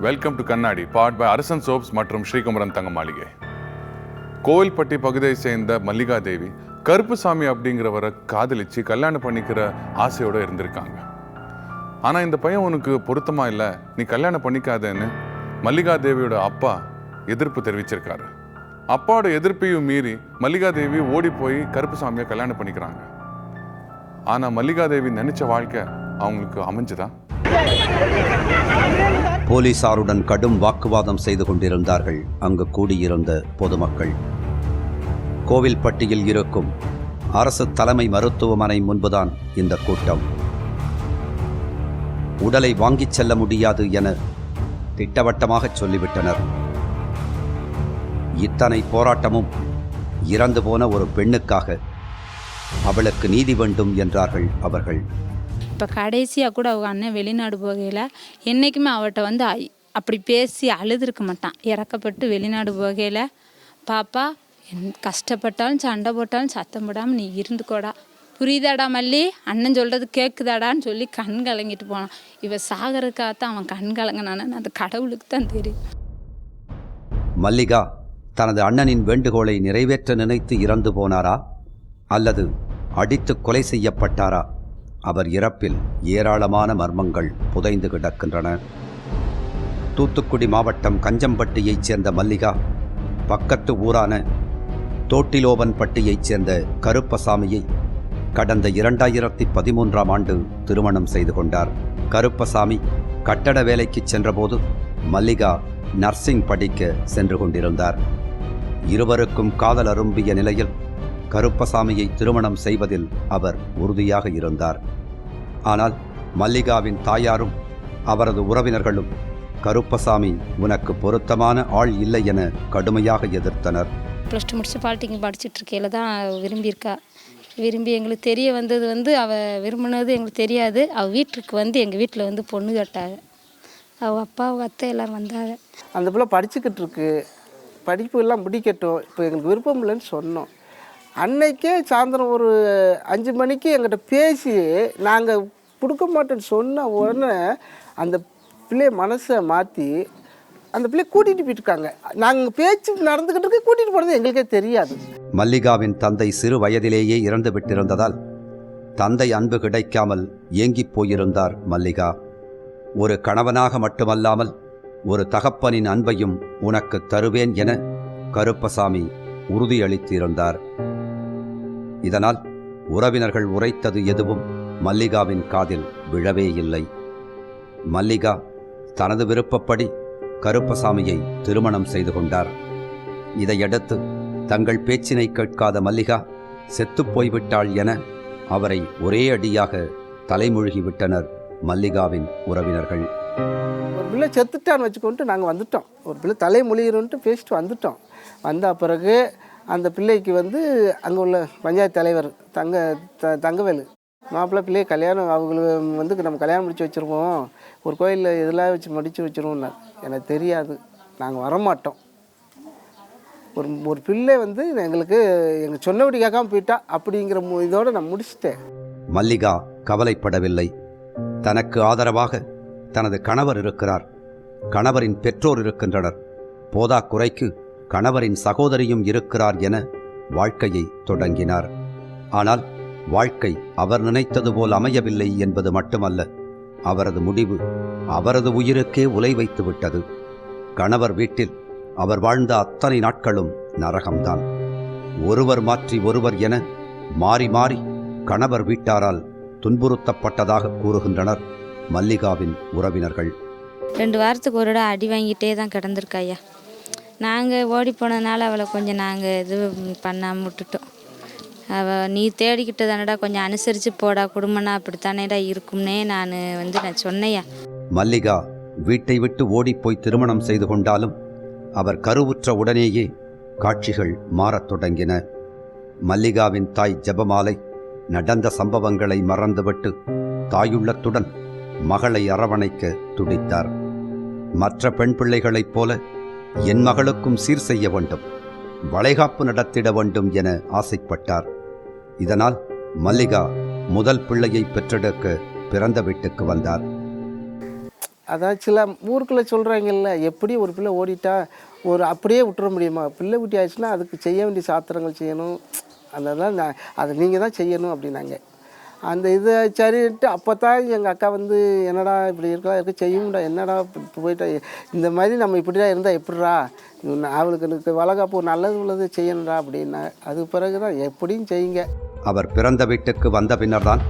Welcome to கண்ணாடி part by அரசன் soaps மற்றும் ஸ்ரீகுமரன் தங்க மாளிகை. கோவில்பட்டி பகுதியை சேர்ந்த மல்லிகா தேவி கருப்புசாமி அப்படிங்கிறவரை காதலிச்சு கல்யாணம் பண்ணிக்கிற ஆசையோடு இருந்திருக்காங்க. ஆனால் இந்த பையன் உனக்கு பொருத்தமா இல்லை, நீ கல்யாணம் பண்ணிக்காதேன்னு மல்லிகா தேவியோட அப்பா எதிர்ப்பு தெரிவிச்சிருக்காரு. அப்பாவோட எதிர்ப்பையும் மீறி மல்லிகா தேவி ஓடி போய் கருப்புசாமியை கல்யாணம் பண்ணிக்கிறாங்க. ஆனால் மல்லிகா தேவி நினைச்ச வாழ்க்கை அவங்களுக்கு அமைஞ்சுதா? போலீசாருடன் கடும் வாக்குவாதம் செய்து கொண்டிருந்தார்கள் அங்கு கூடியிருந்த பொதுமக்கள். கோவில்பட்டியில் இருக்கும் அரசு தலைமை மருத்துவமனை முன்புதான் இந்த கூட்டம். உடலை வாங்கிச் செல்ல முடியாது என திட்டவட்டமாக சொல்லிவிட்டனர். இத்தனை போராட்டமும் இறந்து போன ஒரு பெண்ணுக்காக, அவளுக்கு நீதி வேண்டும் என்றார்கள் அவர்கள். இப்போ கடைசியாக கூட அவங்க அண்ணன் வெளிநாடு போகையில் என்றைக்குமே அவட்ட அப்படி பேசி அழுதுருக்க மாட்டான். இறக்கப்பட்டு வெளிநாடு போகையில், பாப்பா கஷ்டப்பட்டாலும் சண்டை போட்டாலும் சத்தம் போடாமல் நீ இருந்துக்கோடா, புரியுதாடா மல்லி, அண்ணன் சொல்கிறது கேட்குதாடான்னு சொல்லி கண் கலங்கிட்டு போனான். இவன் சாகறதுக்காகத்தான் அவன் கண் கலங்கினான்னு அந்த கடவுளுக்கு தான் தெரியும். மல்லிகா தனது அண்ணனின் வேண்டுகோளை நிறைவேற்ற நினைத்து இறந்து போனாரா அல்லது அடித்து கொலை செய்யப்பட்டாரா? அவர் இறப்பில் ஏராளமான மர்மங்கள் புதைந்து கிடக்கின்றன. தூத்துக்குடி மாவட்டம் கஞ்சம்பட்டியைச் சேர்ந்த மல்லிகா பக்கத்து ஊரான தோட்டிலோவன்பட்டியைச் சேர்ந்த கருப்பசாமியை கடந்த 2013ஆம் ஆண்டு திருமணம் செய்து கொண்டார். கருப்பசாமி கட்டட வேலைக்கு சென்றபோது மல்லிகா நர்சிங் படிக்க சென்று கொண்டிருந்தார். இருவருக்கும் காதல் அரும்பிய நிலையில் கருப்பசாமியை திருமணம் செய்வதில் அவர் உறுதியாக இருந்தார். ஆனால் மல்லிகாவின் தாயாரும் அவரது உறவினர்களும் கருப்பசாமி உனக்கு பொருத்தமான ஆள் இல்லை என கடுமையாக எதிர்த்தனர். +2 முடிச்சு பாலிடெக்னிக் படிச்சுட்டு இருக்கையில் தான் விரும்பியிருக்கா. விரும்பி எங்களுக்கு தெரிய வந்தது அவள் விரும்பினது எங்களுக்கு தெரியாது. அவள் வீட்டுக்கு எங்கள் வீட்டில் பொண்ணு கேட்டாங்க. அவள் அப்பா அத்தை எல்லோரும் வந்தாங்க. அந்த பிள்ளை படிச்சுக்கிட்டு இருக்கு, படிப்பு எல்லாம் முடிக்கட்டும், இப்போ எங்களுக்கு விருப்பம் இல்லைன்னு சொன்னோம். அன்னைக்கே சாயந்தரம் ஒரு 5 மணிக்கு எங்கிட்ட பேசி நாங்கள் கொடுக்க மாட்டேன்னு சொன்ன உடனே அந்த பிள்ளைய மனசை மாற்றி அந்த பிள்ளைய கூட்டிகிட்டு போயிட்டுருக்காங்க. நாங்கள் பேச்சு நடந்துக்கிட்டு இருக்க கூட்டிகிட்டு போகிறது எங்களுக்கே தெரியாது. மல்லிகாவின் தந்தை சிறு வயதிலேயே இறந்து விட்டிருந்ததால் தந்தை அன்பு கிடைக்காமல் ஏங்கிப் போயிருந்தார் மல்லிகா. ஒரு கணவனாக மட்டுமல்லாமல் ஒரு தகப்பனின் அன்பையும் உனக்கு தருவேன் என கருப்பசாமி உறுதியளித்திருந்தார். இதனால் உறவினர்கள் உரைத்தது எதுவும் மல்லிகாவின் காதில் விழவே இல்லை. மல்லிகா தனது விருப்பப்படி கருப்பசாமியை திருமணம் செய்து கொண்டார். இதையடுத்து தங்கள் பேச்சினை கேட்காத மல்லிகா செத்துப்போய்விட்டாள் என அவரை ஒரே அடியாக தலைமூழ்கிவிட்டனர் மல்லிகாவின் உறவினர்கள். ஒரு பிள்ளை செத்துட்டான்னு வச்சுக்கொண்டு நாங்கள் வந்துட்டோம். ஒரு பிள்ளை தலைமொழிகிறோன்ட்டு பேசிட்டு வந்துட்டோம். வந்த பிறகு அந்த பிள்ளைக்கு அங்கே உள்ள பஞ்சாயத்து தலைவர் தங்கவேலு, மாப்பிள்ளை பிள்ளையை கல்யாணம் அவங்களுக்கு நம்ம கல்யாணம் முடிச்சு வச்சுருவோம், ஒரு கோயிலில் இதெல்லாம் வச்சு முடிச்சு வச்சுருவோம்னா. எனக்கு தெரியாது, நாங்கள் வரமாட்டோம். ஒரு பிள்ளை எங்களுக்கு எங்கள் சொன்னபடி கேட்காம போயிட்டா அப்படிங்கிற இதோடு நான் முடிச்சிட்டேன். மல்லிகா கவலைப்படவில்லை. தனக்கு ஆதரவாக தனது கணவர் இருக்கிறார், கணவரின் பெற்றோர் இருக்கின்றனர், போதா குறைக்கு கணவரின் சகோதரியும் இருக்கிறார் என வாழ்க்கையை தொடங்கினார். ஆனால் வாழ்க்கை அவர் நினைத்தது போல் அமையவில்லை என்பது மட்டுமல்ல, அவரது முடிவு அவரது உயிருக்கே உலை வைத்து விட்டது. கணவர் வீட்டில் அவர் வாழ்ந்த அத்தனை நாட்களும் நரகம்தான். ஒருவர் மாற்றி ஒருவர் என மாறி மாறி கணவர் வீட்டாரால் துன்புறுத்தப்பட்டதாக கூறுகின்றனர் மல்லிகாவின் உறவினர்கள். 2 வாரத்துக்கு ஒரு அடி வாங்கிட்டே தான் கிடந்திருக்காயா. நாங்கள் ஓடி போனதுனால அவளை கொஞ்சம் நாங்கள் இது பண்ணாமல் விட்டுட்டோம். அவள் நீ தேடிக்கிட்டு தானடா, கொஞ்சம் அனுசரித்து போடா, குடும்பம்னா அப்படித்தானேடா இருக்கும்னே நான் சொன்னையா. மல்லிகா வீட்டை விட்டு ஓடிப்போய் திருமணம் செய்து கொண்டாலும் அவர் கருவுற்ற உடனேயே காட்சிகள் மாறத் தொடங்கின. மல்லிகாவின் தாய் ஜெபமாலை நடந்த சம்பவங்களை மறந்துவிட்டு தாயுள்ளத்துடன் மகளை அரவணைக்க துடித்தார். மற்ற பெண் பிள்ளைகளைப் போல என் மகளுக்கும் சீர் செய்ய வேண்டும், வளைகாப்பு நடத்திட வேண்டும் என ஆசைப்பட்டார். இதனால் மல்லிகா முதல் பிள்ளையை பெற்றெடுக்க பிறந்த வீட்டுக்கு வந்தார். அதான் சில ஊருக்குள்ளே சொல்கிறாங்கல்ல, எப்படி ஒரு பிள்ளை ஓடிட்டா அப்படியே விட்டுற முடியுமா? பிள்ளை குட்டி ஆயிடுச்சுன்னா அதுக்கு செய்ய வேண்டிய சாத்திரங்கள் செய்யணும், அதெல்லாம் அதை நீங்கள் தான் செய்யணும் அப்படின்னாங்க. அந்த இது சரின்ட்டு அப்போ தான் எங்கள் அக்கா வந்து என்னடா இப்படி இருக்க செய்யும்டா, என்னடா இப்போ போயிட்டா இந்த மாதிரி நம்ம இப்படி தான் இருந்தால் எப்படிரா, அவளுக்கு வளகாப்பு நல்லது உள்ளது செய்யணும்டா அப்படின்னா. அதுக்கு பிறகு தான் எப்படியும் செய்யுங்க. அவர் பிறந்த வீட்டுக்கு வந்த பின்னர்தான்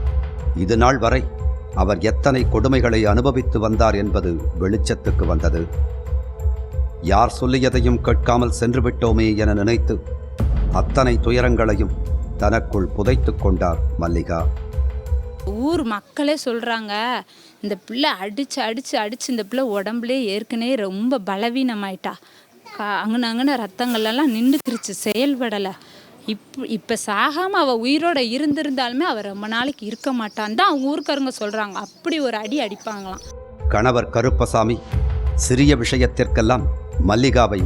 இது நாள் வரை அவர் எத்தனை கொடுமைகளை அனுபவித்து வந்தார் என்பது வெளிச்சத்துக்கு வந்தது. யார் சொல்லியதையும் கேட்காமல் சென்று விட்டோமே என நினைத்து அத்தனை துயரங்களையும் தனக்குள் புதைத்து கொண்டார் மல்லிகா. ஊர் மக்களே சொல்கிறாங்க, இந்த பிள்ளை அடித்து இந்த பிள்ளை உடம்புலே ஏற்கனவே ரொம்ப பலவீனமாயிட்டா, அங்கன ரத்தங்கள்லாம் நின்றுக்கிருச்சு, செயல்படலை. இப்போ சாகாமல் அவள் உயிரோடு இருந்திருந்தாலுமே அவள் ரொம்ப நாளைக்கு இருக்க மாட்டான் தான் அவங்க ஊருக்காரங்க சொல்கிறாங்க. அப்படி ஒரு அடி அடிப்பாங்களாம். கணவர் கருப்பசாமி சிறிய விஷயத்திற்கெல்லாம் மல்லிகாவை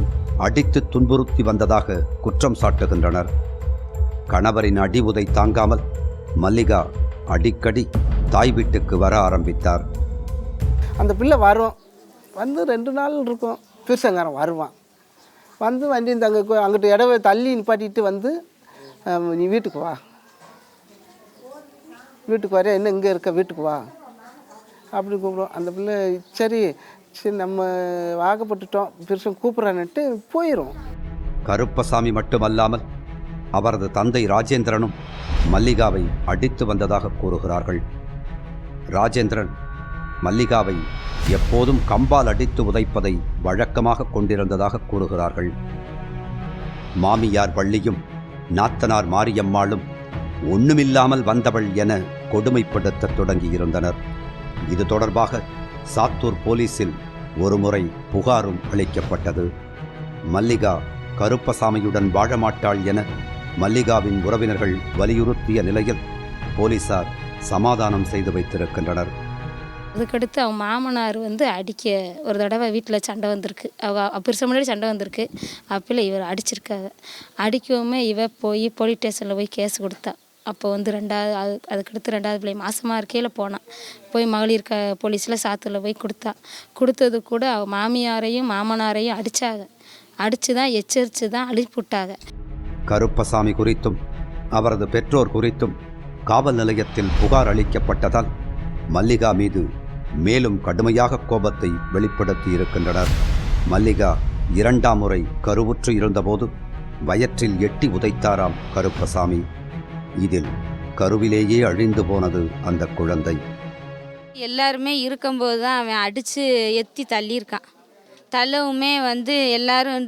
அடித்து துன்புறுத்தி வந்ததாக குற்றம் சாட்டுகின்றனர். கணவரின் அடி உதை தாங்காமல் மல்லிகா அடிக்கடி தாய் வீட்டுக்கு வர ஆரம்பித்தார். அந்த பிள்ளை வரும், வந்து 2 நாள் இருக்கும், பெருசங்காரம் வருவான், வந்து வண்டி அங்கே அங்கிட்ட இடவை தள்ளி நிப்பாட்டிட்டு வந்து நீ வீட்டுக்கு வா, வீட்டுக்கு வர என்ன இங்கே இருக்க, வீட்டுக்கு வா அப்படி கூப்பிடுவோம். அந்த பிள்ளை சரி நம்ம வாக்கப்பட்டுட்டோம் பெருசும் கூப்பிட்றான்ட்டு போயிடும். கருப்பசாமி மட்டுமல்லாமல் அவரது தந்தை ராஜேந்திரனும் மல்லிகாவை அடித்து வந்ததாக கூறுகிறார்கள். ராஜேந்திரன் மல்லிகாவை எப்போதும் கம்பால் அடித்து உதைப்பதை வழக்கமாக கொண்டிருந்ததாக கூறுகிறார்கள். மாமியார் வள்ளியும் நாத்தனார் மாரியம்மாளும் ஒண்ணுமில்லாமல் வந்தவள் என கொடுமைப்படுத்த தொடங்கியிருந்தனர். இது தொடர்பாக சாத்தூர் போலீசில் ஒருமுறை புகாரும் அளிக்கப்பட்டது. மல்லிகா கருப்பசாமியுடன் வாழமாட்டாள் என மல்லிகாவின் உறவினர்கள் வலியுறுத்திய நிலையில் போலீசார் சமாதானம் செய்து வைத்திருக்கின்றனர். அதுக்கடுத்து அவங்க மாமனார் அடிக்க ஒரு தடவை வீட்டில் சண்டை வந்திருக்கு. பெருசாக முன்னாடி சண்டை வந்திருக்கு. அப்போல இவர் அடிச்சிருக்காங்க. அடிக்கவுமே போய் போலீஸ் ஸ்டேஷனில் போய் கேஸ் கொடுத்தா. அப்போ அதுக்கடுத்து 2வது பிள்ளை மாசமாக இருக்கையில் போனான். போய் மகளிர் போலீஸில் சாத்தூரில் போய் கொடுத்தது கூட அவள் மாமியாரையும் மாமனாரையும் அடித்து தான் எச்சரித்து தான் அனுப்பிவிட்டாங்க. கருப்பசாமி குறித்தும் அவரது பெற்றோர் குறித்தும் காவல் நிலையத்தில் புகார் அளிக்கப்பட்டதால் மல்லிகா மீது மேலும் கடுமையாக கோபத்தை வெளிப்படுத்தி இருக்கின்றனர். மல்லிகா 2ஆம் முறை கருவுற்று இருந்தபோது வயிற்றில் எட்டி உதைத்தாராம் கருப்பசாமி. இதில் கருவிலேயே அழிந்து போனது அந்த குழந்தை. எல்லாருமே இருக்கும்போது தான் அவன் அடித்து எத்தி தள்ளியிருக்கான். தள்ளவுமே எல்லாரும்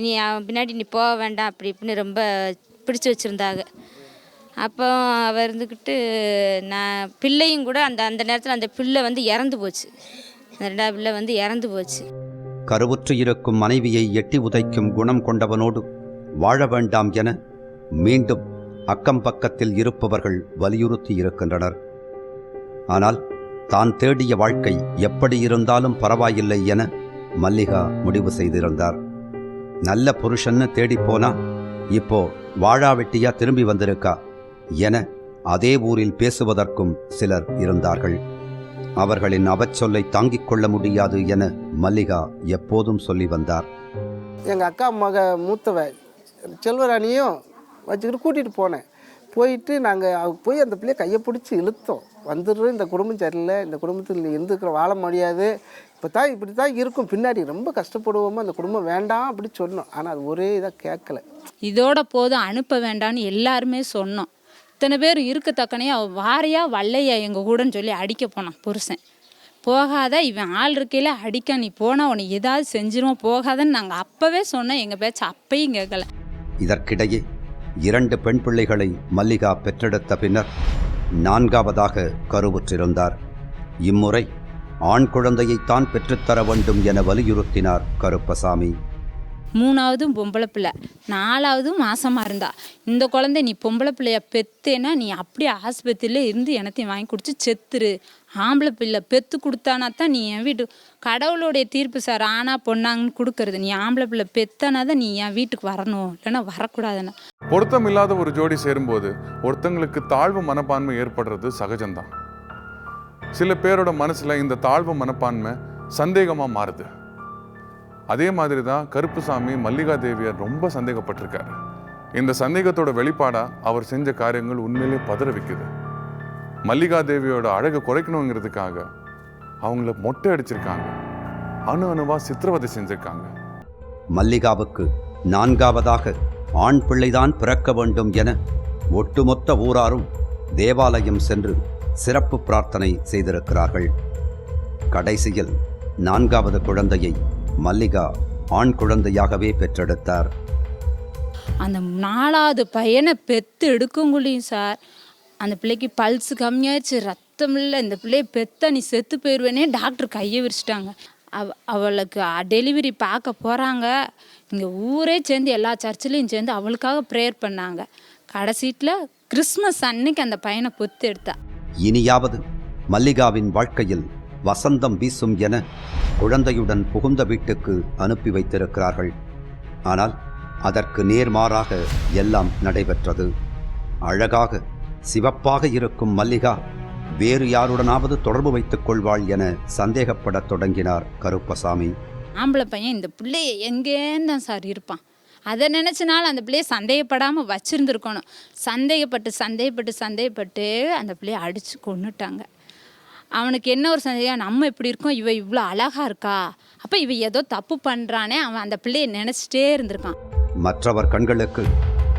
நீ பின்னாடி நீ போக வேண்டாம் அப்படி இப்படின்னு ரொம்ப பிடிச்சி வச்சுருந்தாங்க. அப்போ அவள் இருந்துக்கிட்டு நான் பிள்ளையும் கூட அந்த நேரத்தில் அந்த பிள்ளை இறந்து போச்சு. அந்த 2வது பிள்ளை இறந்து போச்சு. கருவுற்று இருக்கும் மனைவியை எட்டி உதைக்கும் குணம் கொண்டவனோடு வாழ வேண்டாம் என மீண்டும் அக்கம் பக்கத்தில் இருப்பவர்கள் வலியுறுத்தி இருக்கின்றனர். ஆனால் தான் தேடிய வாழ்க்கை எப்படி இருந்தாலும் பரவாயில்லை என மல்லிகா முடிவு செய்திருந்தார். நல்ல புருஷன்னு தேடிப்போனா இப்போ வாழாவெட்டியா திரும்பி வந்திருக்கா என அதே ஊரில் பேசுவதற்கும் சிலர் இருந்தார்கள். அவர்களின் அவச்சொல்லை தாங்கிக் கொள்ள முடியாது என மல்லிகா எப்போதும் சொல்லி வந்தார். எங்கள் அக்கா மூத்தவ செல்வராணியும் வச்சுக்கிட்டு கூட்டிகிட்டு போனேன். போயிட்டு நாங்கள் போய் அந்த பிள்ளைய கையை பிடிச்சி இழுத்தோம். வந்துடுறோம், இந்த குடும்பம் சரியில்லை, இந்த குடும்பத்தில் இருந்துக்கிற வாழ முடியாது, இப்படி தான் இருக்கும், பின்னாடி ரொம்ப கஷ்டப்படுவோமோ, அந்த குடும்பம் வேண்டாம் அப்படி சொன்னோம். ஆனால் அது ஒரே இதாக கேட்கல. இதோட போதும் அனுப்ப வேண்டான்னு எல்லாருமே சொன்னோம். இத்தனை பேர் இருக்கத்தக்கனே அவள் வாரையா வல்லையா எங்கள் கூடன்னு சொல்லி அடிக்க போனான் புருஷன். போகாத, இவன் ஆள் இருக்கையில் அடிக்க, நீ போனால் உன்னை ஏதாவது செஞ்சிருவோம், போகாதன்னு நாங்கள் அப்போவே சொன்னோம். எங்கள் பேச்சு அப்பையும் கேட்கல. இதற்கிடையே 2 பெண் பிள்ளைகளை மல்லிகா பெற்றெடுத்த பின்னர் 4ஆவதாக கருவுற்றிருந்தார். இம்முறை ஆண் குழந்தையைத்தான் பெற்றுத்தர வேண்டும் என வலியுறுத்தினார் கருப்பசாமி. 3ஆவதும் பொம்பளை பிள்ளை, 4ஆவதும் மாசமாக இருந்தா. இந்த குழந்தை நீ பொம்பளை பிள்ளைய பெத்தேன்னா நீ அப்படியே ஆஸ்பத்திரியில் இருந்து எனத்தையும் வாங்கி குடிச்சு செத்துரு. ஆம்பளை பிள்ளை பெற்று கொடுத்தானா தான் நீ என் வீட்டு கடவுளுடைய தீர்ப்பு சார், ஆனா பொண்ணாங்கன்னு கொடுக்கறது. நீ ஆம்பளை பிள்ளை பெத்தானா தான் நீ என் வீட்டுக்கு வரணும், இல்லைன்னா வரக்கூடாதுன்னு. பொருத்தம் இல்லாத ஒரு ஜோடி சேரும்போது ஒருத்தங்களுக்கு தாழ்வு மனப்பான்மை ஏற்படுறது சகஜம்தான். சில பேரோட மனசுல இந்த தாழ்வு மனப்பான்மை சந்தேகமாக மாறுது. அதே மாதிரி தான் கருப்புசாமி மல்லிகா தேவியை ரொம்ப சந்தேகப்பட்டிருக்காரு. இந்த சந்தேகத்தோட வெளிப்பாடா அவர் செஞ்ச காரியங்கள் உண்மையிலே பதற வைக்குது. மல்லிகா தேவியோட அழகை குறைக்கணுங்கிறதுக்காக அவங்கள மொட்டை அடிச்சிருக்காங்க, அணு அணுவா சித்திரவதை செஞ்சிருக்காங்க. மல்லிகாவுக்கு 4ஆவதாக ஆண் பிள்ளைதான் பிறக்க வேண்டும் என ஒட்டுமொத்த ஊராரும் தேவாலயம் சென்று சிறப்பு பிரார்த்தனை செய்திருக்கிறார்கள். கடைசியில் 4ஆவது குழந்தையை மல்லிகா ஆண் குழந்தையாகவே பெற்றெடுத்தார். அந்த 4ஆவது பையனை பெற்று எடுக்கங்குள்ளையும் சார், அந்த பிள்ளைக்கு பல்ஸ் கம்மியாயிடுச்சு, ரத்தம் இல்லை, இந்த பிள்ளையை பெத்த நீ செத்து போயிடுவேனே டாக்டர் கையை விரிச்சிட்டாங்க. அவளுக்கு டெலிவரி பார்க்க போகிறாங்க. இங்கே ஊரே சேர்ந்து எல்லா சர்ச்சிலையும் சேர்ந்து அவளுக்காக ப்ரேயர் பண்ணாங்க. கடைசீட்டில் கிறிஸ்மஸ் அன்னைக்கு அந்த பையனை பொத்து எடுத்தா. இனியாவது மல்லிகாவின் வாழ்க்கையில் வசந்தம் வீசும் என குழந்தையுடன் புகுந்த வீட்டுக்கு அனுப்பி வைத்திருக்கிறார்கள். ஆனால் அதற்கு நேர்மாறாக எல்லாம் நடைபெற்றது. அழகாக சிவப்பாக இருக்கும் மல்லிகா வேறு யாருடனாவது தொடர்பு வைத்துக் கொள்வாள் என சந்தேகப்படத் தொடங்கினார் கருப்பசாமி. ஆம்பளை பையன் இந்த பிள்ளைய எங்கேன்னு தான் சார் இருப்பான், அதை நினச்சினாலும் அந்த பிள்ளையை சந்தேகப்படாமல் வச்சுருந்துருக்கணும். சந்தேகப்பட்டு அந்த பிள்ளையை அடித்து கொன்னுட்டாங்க. அவனுக்கு என்ன ஒரு சந்தேகம், நம்ம இப்படி இருக்கோம், இவ இவ்வளோ அழகாக இருக்கா, அப்போ இவ ஏதோ தப்பு பண்ணுறானே, அவன் அந்த பிள்ளையை நினச்சிட்டே இருந்திருக்கான். மற்றவர் கண்களுக்கு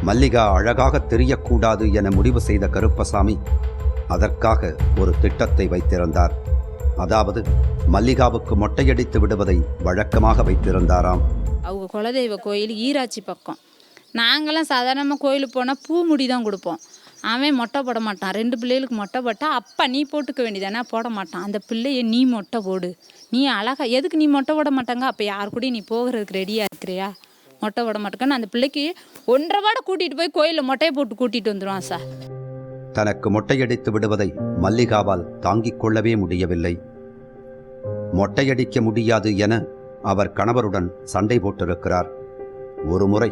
மல்லிகா அழகாக தெரியக்கூடாது என முடிவு செய்த கருப்பசாமி அதற்காக ஒரு திட்டத்தை வைத்திருந்தார். அதாவது மல்லிகாவுக்கு மொட்டையடித்து விடுவதை வழக்கமாக வைத்திருந்தாராம். அவங்க குலதெய்வ கோயில் ஈராட்சி பக்கம். நாங்களாம் சாதாரணமாக கோயிலுக்கு போனால் பூ முடி தான் கொடுப்போம். அவன் மொட்டை போட மாட்டான். 2 பிள்ளைகளுக்கு மொட்டை போட்டால் அப்பா நீ போட்டுக்க வேண்டியதானே, போட மாட்டான். அந்த பிள்ளைய நீ மொட்டை போடு, நீ அழகா, எதுக்கு நீ மொட்டை போட மாட்டாங்க, அப்போ யார் கூட நீ போகிறதுக்கு ரெடியாக இருக்கிறியா, மொட்டை போட மாட்டேங்கன்னு அந்த பிள்ளைக்கு 1.5 வாட கூட்டிகிட்டு போய் கோயிலில் மொட்டையை போட்டு கூட்டிகிட்டு வந்துடுவான் சார். தனக்கு மொட்டையடித்து விடுவதை மல்லிகாவால் தாங்கிக் கொள்ளவே முடியவில்லை. மொட்டையடிக்க முடியாது என அவர் கணவருடன் சண்டை போட்டிருக்கிறார். ஒருமுறை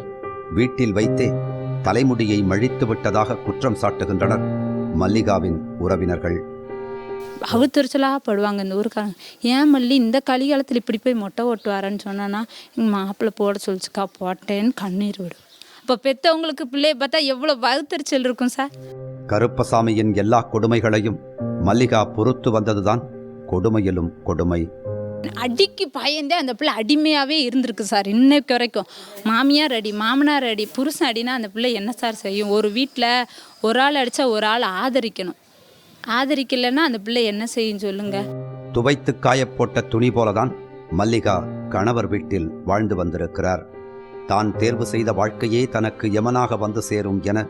வீட்டில் வைத்தே தலைமுடியை மழித்து விட்டதாக குற்றம் சாட்டுகின்றனர் மல்லிகாவின் உறவினர்கள். அவுத்தரிச்சலாக படுவாங்க இந்த ஊருக்காரங்க. ஏன் மல்லி இந்த கலிகாலத்தில் இப்படி போய் மொட்டை ஓட்டுவாரன்னு சொன்னான்னா, எங்கள் மாப்பிள்ளை போட சொல்லிச்சுக்கா, போட்டேன்னு கண்ணீர் விடும். இப்போ பெற்றவங்களுக்கு பிள்ளையை பார்த்தா எவ்வளோ வகுத்தறிச்சல் இருக்கும் சார். கருப்பசாமியின் எல்லா கொடுமைகளையும் மல்லிகா பொறுத்து வந்ததுதான் கொடுமையிலும் கொடுமை. அடிக்கு பயந்தே அந்த பிள்ளை அடிமையாகவே இருந்திருக்கு சார் இன்னைக்கு வரைக்கும். மாமியார் அடி, மாமனார் அடி, புருஷன் அடினா அந்த பிள்ளை என்ன சார் செய்யும்? ஒரு வீட்டில் ஒரு ஆள் அடித்தா ஒரு ஆள் ஆதரிக்கணும். ஆதரிக்கலைன்னா அந்த பிள்ளை என்ன செய்யும் சொல்லுங்க? துவைத்து காயப்போட்ட துணி போலதான் மல்லிகா கணவர் வீட்டில் வாழ்ந்து வந்திருக்கிறார். தான் தேர்வு செய்த வாழ்க்கையே தனக்கு யமனாக வந்து சேரும் என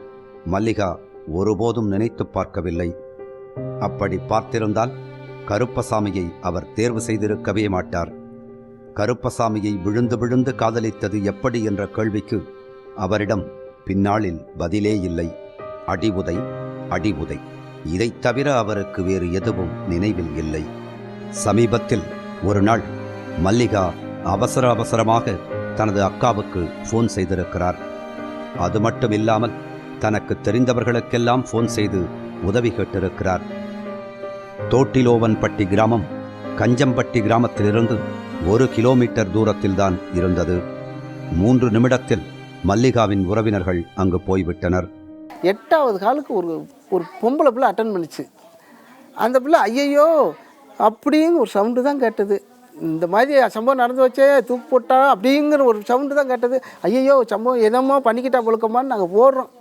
மல்லிகா ஒருபோதும் நினைத்து பார்க்கவில்லை. அப்படி பார்த்திருந்தால் கருப்பசாமியை அவர் தேர்வு செய்திருக்கவே மாட்டார். கருப்பசாமியை விழுந்து விழுந்து காதலித்தது எப்படி என்ற கேள்விக்கு அவரிடம் பின்னாளில் பதிலே இல்லை. அடிவுதை அடிவுதை, இதைத் தவிர அவருக்கு வேறு எதுவும் நினைவில் இல்லை. சமீபத்தில் ஒரு நாள் மல்லிகா அவசரமாக தனது அக்காவுக்கு ஃபோன் செய்திருக்கிறார். அது மட்டும் இல்லாமல் தனக்கு தெரிந்தவர்களுக்கெல்லாம் ஃபோன் செய்து உதவி கேட்டிருக்கிறார். தோட்டிலோவன்பட்டி கிராமம் கஞ்சம்பட்டி கிராமத்திலிருந்து 1 கிலோமீட்டர் தூரத்தில்தான் இருந்தது. 3 நிமிடத்தில் மல்லிகாவின் உறவினர்கள் அங்கு போய்விட்டனர். 8வது காலுக்கு ஒரு பொம்பளை பிள்ளை அட்டன் பண்ணிச்சு. அந்த பிள்ளை ஐயையோ அப்படின்னு ஒரு சவுண்டு தான் கேட்டது. இந்த மாதிரி சம்பவம் நடந்து வச்சே தூக்கு போட்டா அப்படிங்கிற ஒரு சவுண்டு தான் கேட்டது. ஐயையோ சம்பவம் என்னமோ பண்ணிக்கிட்டா பொழுக்கமான்னு நாங்கள் போடுறோம்.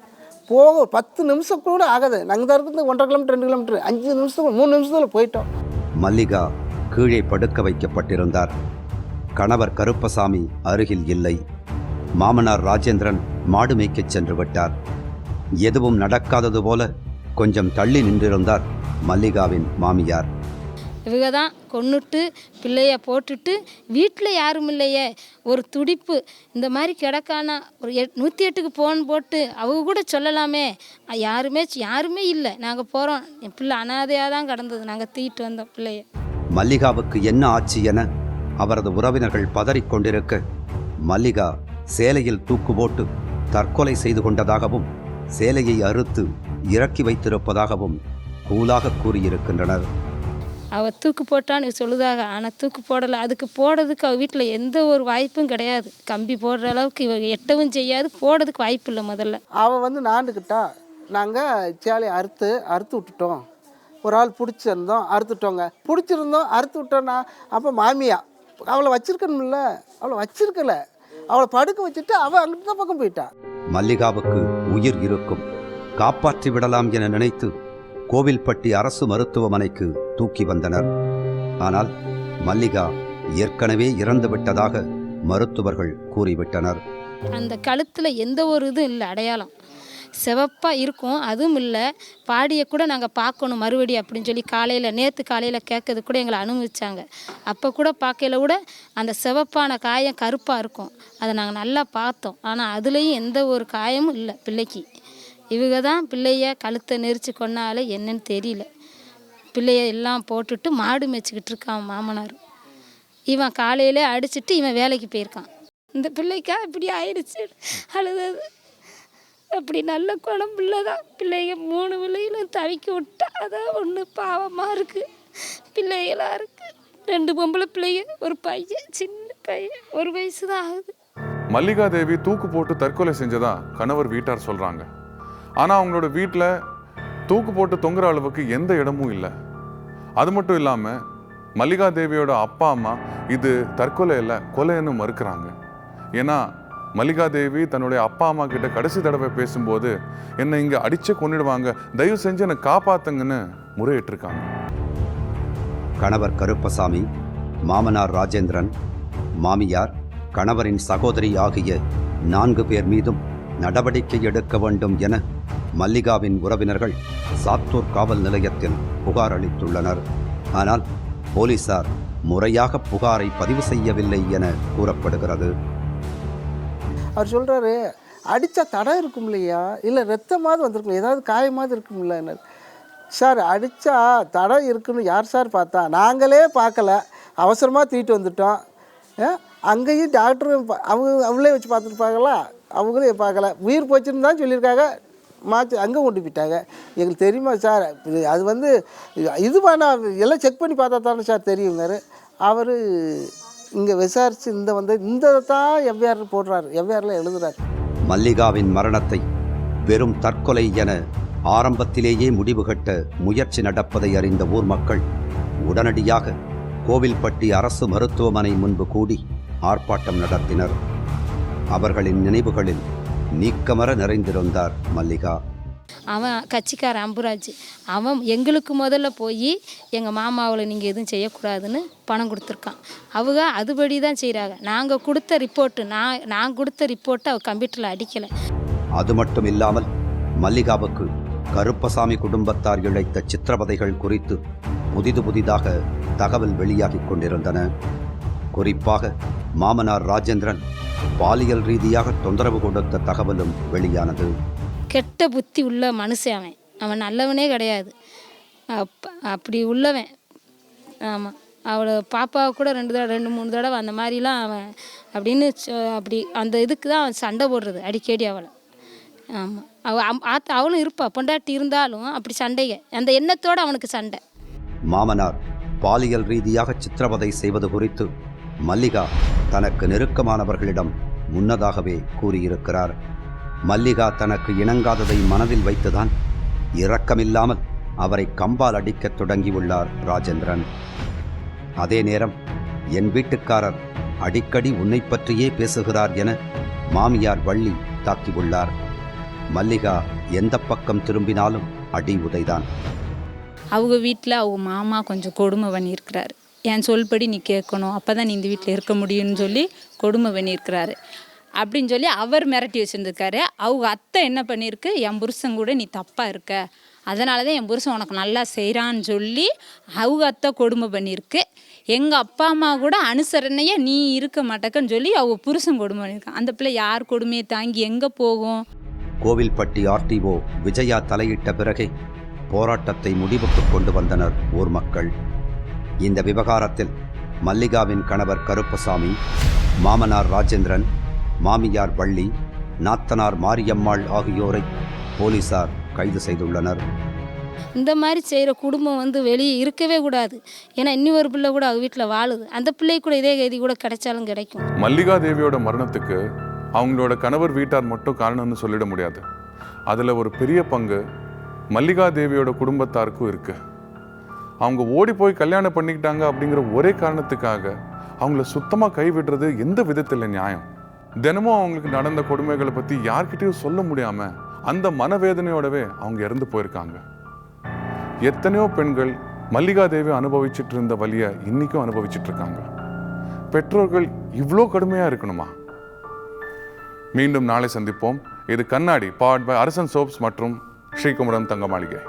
போக 10 நிமிஷம் கூட ஆகாது. நாங்கள் தான் இருக்கிறது 1.5 கிலோமீட்டர் 2 கிலோமீட்டர், 5 நிமிஷத்துக்கு 3 நிமிஷத்தில் போயிட்டோம். மல்லிகா கீழே படுக்க வைக்கப்பட்டிருந்தார். கணவர் கருப்பசாமி அருகில் இல்லை. மாமனார் ராஜேந்திரன் மாடு மேய்க்கச் சென்று விட்டார். எதுவும் நடக்காதது போல கொஞ்சம் தள்ளி நின்றிருந்தார் மல்லிகாவின் மாமியார். இவங்க தான் கொன்னுட்டு பிள்ளைய போட்டுட்டு வீட்டில் யாரும் இல்லையே, ஒரு துடிப்பு, இந்த மாதிரி கிடக்கானா, ஒரு 108க்கு ஃபோன் போட்டு அவங்க கூட சொல்லலாமே, யாருமே இல்லை, நாங்கள் போகிறோம், என் பிள்ளை அனாதையாக தான் கிடந்தது, நாங்கள் தூக்கிட்டு வந்தோம் பிள்ளைய. மல்லிகாவுக்கு என்ன ஆச்சு என அவரது உறவினர்கள் பதறிக்கொண்டிருக்க மல்லிகா சேலையில் தூக்கு போட்டு தற்கொலை செய்து கொண்டதாகவும் சேலையை அறுத்து இறக்கி வைத்திருப்பதாகவும் கூலாக கூறியிருக்கின்றனர். அவள் தூக்கு போட்டான்னு சொல்லுதாக, ஆனால் தூக்கு போடலை. அதுக்கு போடுறதுக்கு அவள் வீட்டில் எந்த ஒரு வாய்ப்பும் கிடையாது. கம்பி போடுற அளவுக்கு இவ எட்டவும் செய்யாது, போடுறதுக்கு வாய்ப்பு இல்லை. முதல்ல அவள் வந்து நாண்டுக்கிட்டா, நாங்கள் சேலையை அறுத்து விட்டுட்டோம். ஒரு ஆள் பிடிச்சிருந்தோம், அறுத்துட்டோங்க. பிடிச்சிருந்தோம், அறுத்து விட்டோன்னா அப்போ மாமியா அவளை வச்சிருக்கணும்ல, அவளை வச்சிருக்கல. அவளை படுக்க வச்சுட்டு அவள் அங்கிட்ட பக்கம் போயிட்டா. மல்லிகாவுக்கு உயிர் இருக்கும், காப்பாற்றி விடலாம் என நினைத்து கோவில்பட்டி அரசு மருத்துவமனைக்கு தூக்கி வந்தனர். ஆனால் மல்லிகா ஏற்கனவே இறந்து விட்டதாக மருத்துவர்கள் கூறிவிட்டனர். அந்த கழுத்தில் எந்த ஒரு இதுவும் இல்லை, அடையாளம் சிவப்பாக இருக்கும். அதுவும் இல்லை, பாடியை கூட நாங்கள் பார்க்கணும் மறுபடி அப்படின்னு சொல்லி நேற்று காலையில் கேட்கறது கூட எங்களை அனுமதிச்சாங்க. அப்போ கூட பார்க்கையில் கூட அந்த சிவப்பான காயம் கருப்பாக இருக்கும், அதை நாங்கள் நல்லா பார்த்தோம். ஆனால் அதுலேயும் எந்த ஒரு காயமும் இல்லை பிள்ளைக்கு. இவங்க தான் பிள்ளைய கழுத்தை நெரிச்சு கொன்னாலே என்னன்னு தெரியல. பிள்ளைய எல்லாம் போட்டுட்டு மாடு மேய்ச்சிக்கிட்டு இருக்கான் மாமனார். இவன் காலையிலே அடிச்சுட்டு இவன் வேலைக்கு போயிருக்கான். இந்த பிள்ளைக்கா இப்படி ஆயிடுச்சு, அழுதது. அப்படி நல்ல குணம் பிள்ளை தான். பிள்ளைங்க 3 பிள்ளைகளும் தவிக்க விட்டா அதான் ஒன்று பாவமாக இருக்குது. பிள்ளைகளாக இருக்குது, 2 பொம்பளை பிள்ளைங்க, ஒரு பையன், சின்ன பையன், 1 வயசு தான் ஆகுது. மல்லிகா தேவி தூக்கு போட்டு தற்கொலை செஞ்சதா கணவர் வீட்டார் சொல்றாங்க. ஆனா அவங்களோட வீட்டில் தூக்கு போட்டு தொங்குற அளவுக்கு எந்த இடமும் இல்லை. அது மட்டும் இல்லாம மல்லிகா தேவியோட அப்பா அம்மா இது தற்கொலை இல்லை, கொலைன்னு மறுக்கிறாங்க. ஏன்னா மல்லிகா தேவி தன்னுடைய அப்பா அம்மா கிட்ட கடைசி தடவை பேசும்போது என்னை இங்க அடிச்சு கொன்னிடுவாங்க, தயவு செஞ்சு என்னை காப்பாத்துங்கன்னு முறையிட்டிருக்காங்க. கணவர் கருப்பசாமி, மாமனார் ராஜேந்திரன், மாமியார், கணவரின் சகோதரி ஆகிய 4 பேர் மீதும் நடவடிக்கை எடுக்க வேண்டும் என மல்லிகாவின் உறவினர்கள் சாத்தூர் காவல் நிலையத்தில் புகார் அளித்துள்ளனர். ஆனால் போலீசார் முறையாக புகாரை பதிவு செய்யவில்லை என கூறப்படுகிறது. அவர் சொல்கிறாரு, அடித்தா தடம் இருக்கும் இல்லையா, இல்லை ரத்தமாவது வந்திருக்கும், ஏதாவது காயமாவது இருக்கும்ல. சார் அடித்தா தடம் இருக்குன்னு யார் சார் பார்த்தா? நாங்களே பார்க்கல, அவசரமாக தூக்கிட்டு வந்துட்டோம். அங்கேயும் டாக்டரும் அவங்களே வச்சு பார்த்துருப்பாங்களா? அவங்களே பார்க்கல, உயிர் போச்சுன்னு தான் சொல்லியிருக்காங்க. மாற்றி அங்கே கொண்டு போயிட்டாங்க. எங்களுக்கு தெரியுமா சார், அது வந்து இது வேணாம், எல்லாம் செக் பண்ணி பார்த்தா தானே சார் தெரியுங்காரு. அவர் இங்கே விசாரித்து இந்த தான் எவ்விஆர் போடுறாரு, எவ்விஆரில் எழுதுறாரு. மல்லிகாவின் மரணத்தை வெறும் தற்கொலை என ஆரம்பத்திலேயே முடிவு கட்ட முயற்சி நடப்பதை அறிந்த ஊர் மக்கள் உடனடியாக கோவில்பட்டி அரசு மருத்துவமனை முன்பு கூடி ஆர்ப்பாட்டம் நடத்தினர். அவர்களின் நினைவுகளில் நீக்கமற நிறைந்திருந்தார் மல்லிகா. அவன் கட்சிக்கார அம்புராஜ், அவன் எங்களுக்கு முதல்ல போய் எங்கள் மாமாவில் நீங்கள் எதுவும் செய்யக்கூடாதுன்னு பணம் கொடுத்துருக்கான். அவங்க அதுபடி தான் செய்கிறாங்க. நாங்கள் கொடுத்த ரிப்போர்ட்டு நான் கொடுத்த ரிப்போர்ட்டை அவள் கம்ப்யூட்டரில் அடிக்கலை. அது மட்டும் இல்லாமல் மல்லிகாவுக்கு கருப்பசாமி குடும்பத்தார் இழைத்த சித்திரவதைகள் குறித்து புதிதாக தகவல் வெளியாகிக் கொண்டிருந்தன. குறிப்பாக மாமனார் ராஜேந்திரன் பாலியல் ரீதியாக தொந்தரவு கொடுத்த தகவலும் வெளியானது. கெட்ட புத்தி உள்ள மனுஷன் அவன் நல்லவனே கிடையாது. அப்படி உள்ளவன். ஆமாம், அவளை பாப்பாவை கூட 2-3 தடவை அந்த மாதிரிலாம் அவன் அப்படின்னு அப்படி அந்த இதுக்கு தான் அவன் சண்டை போடுறது அடிக்கடி அவளை. ஆமாம், அவளும் இருப்பா, பொண்டாட்டி இருந்தாலும் அப்படி சண்டைங்க, அந்த எண்ணத்தோடு அவனுக்கு சண்டை. மாமனார் பாலியல் ரீதியாக சித்திரவதை செய்வது குறித்து மல்லிகா தனக்கு நெருக்கமானவர்களிடம் முன்னதாகவே கூறியிருக்கிறார். மல்லிகா தனக்கு இணங்காததை மனதில் வைத்துதான் இரக்கமில்லாமல் அவரை கம்பால் அடிக்கத் தொடங்கியுள்ளார் ராஜேந்திரன். அதே நேரம் என் வீட்டுக்காரர் அடிக்கடி உன்னை பற்றியே பேசுகிறார் என மாமியார் வள்ளி தாக்கியுள்ளார். மல்லிகா எந்த பக்கம் திரும்பினாலும் அடி உதைதான். அவங்க வீட்டில் அவங்க மாமா கொஞ்சம் கொடுமை பண்ணியிருக்கிறாரு. என் சொல்படி நீ கேட்கணும், அப்போ தான் நீ இந்த வீட்டில் இருக்க முடியும்னு சொல்லி கொடுமை பண்ணியிருக்கிறாரு. அப்படின்னு சொல்லி அவர் மிரட்டி வச்சுருந்துருக்காரு. அவங்க அத்தை என்ன பண்ணியிருக்கு, என் புருஷன் கூட நீ தப்பாக இருக்க, அதனால தான் என் புருஷன் உனக்கு நல்லா செய்கிறான்னு சொல்லி அவங்க அத்தை கொடுமை பண்ணியிருக்கு. எங்கள் அப்பா அம்மா கூட அனுசரணையாக நீ இருக்க மாட்டேக்கன்னு சொல்லி அவங்க புருஷன் கொடுமை பண்ணியிருக்கான். அந்த பிள்ளை யார் கொடுமையை தாங்கி எங்கே போகும்? கோவில்பட்டி ஆர்டிஓ விஜயா தலையிட்ட பிறகே போராட்டத்தை முடிவுக்கு கொண்டு வந்தனர் ஊர் மக்கள். இந்த விவகாரத்தில் மல்லிகாவின் கணவர் கருப்பசாமி, மாமனார் ராஜேந்திரன், மாமியார் வள்ளி, நாத்தனார் மாரியம்மாள் ஆகியோரை போலீசார் கைது செய்துள்ளனர். இந்த மாதிரி செய்கிற குடும்பம் வந்து வெளியே இருக்கவே கூடாது. ஏன்னா இன்னி ஒரு பிள்ளை கூட அவங்க வீட்டில் வாழுது, அந்த பிள்ளைக்கு கூட இதே கதி கூட கிடைச்சாலும் கிடைக்கும். மல்லிகா தேவியோட மரணத்துக்கு அவங்களோட கணவர் வீட்டார் மட்டும் காரணம்னு சொல்லிட முடியாது. அதில் ஒரு பெரிய பங்கு மல்லிகா தேவியோட குடும்பத்தாருக்கும் இருக்கு. அவங்க ஓடி போய் கல்யாணம் பண்ணிக்கிட்டாங்க அப்படிங்கிற ஒரே காரணத்துக்காக அவங்கள சுத்தமாக கைவிடுறது எந்த விதத்தில் நியாயம்? தினமும் அவங்களுக்கு நடந்த கொடுமைகளை பற்றி யார்கிட்டையும் சொல்ல முடியாமல் அந்த மனவேதனையோடவே அவங்க இறந்து போயிருக்காங்க. எத்தனையோ பெண்கள் மல்லிகா தேவி அனுபவிச்சுட்டு இருந்த வலியை இன்னைக்கும் அனுபவிச்சுட்டு இருக்காங்க. பெற்றோர்கள் இவ்வளோ கடுமையாக இருக்கணுமா? மீண்டும் நாளை சந்திப்போம். இது கண்ணாடி பவர்ட் பை அரசன் சோப்ஸ் மற்றும் ஸ்ரீகுமரன் தங்க மாளிகை.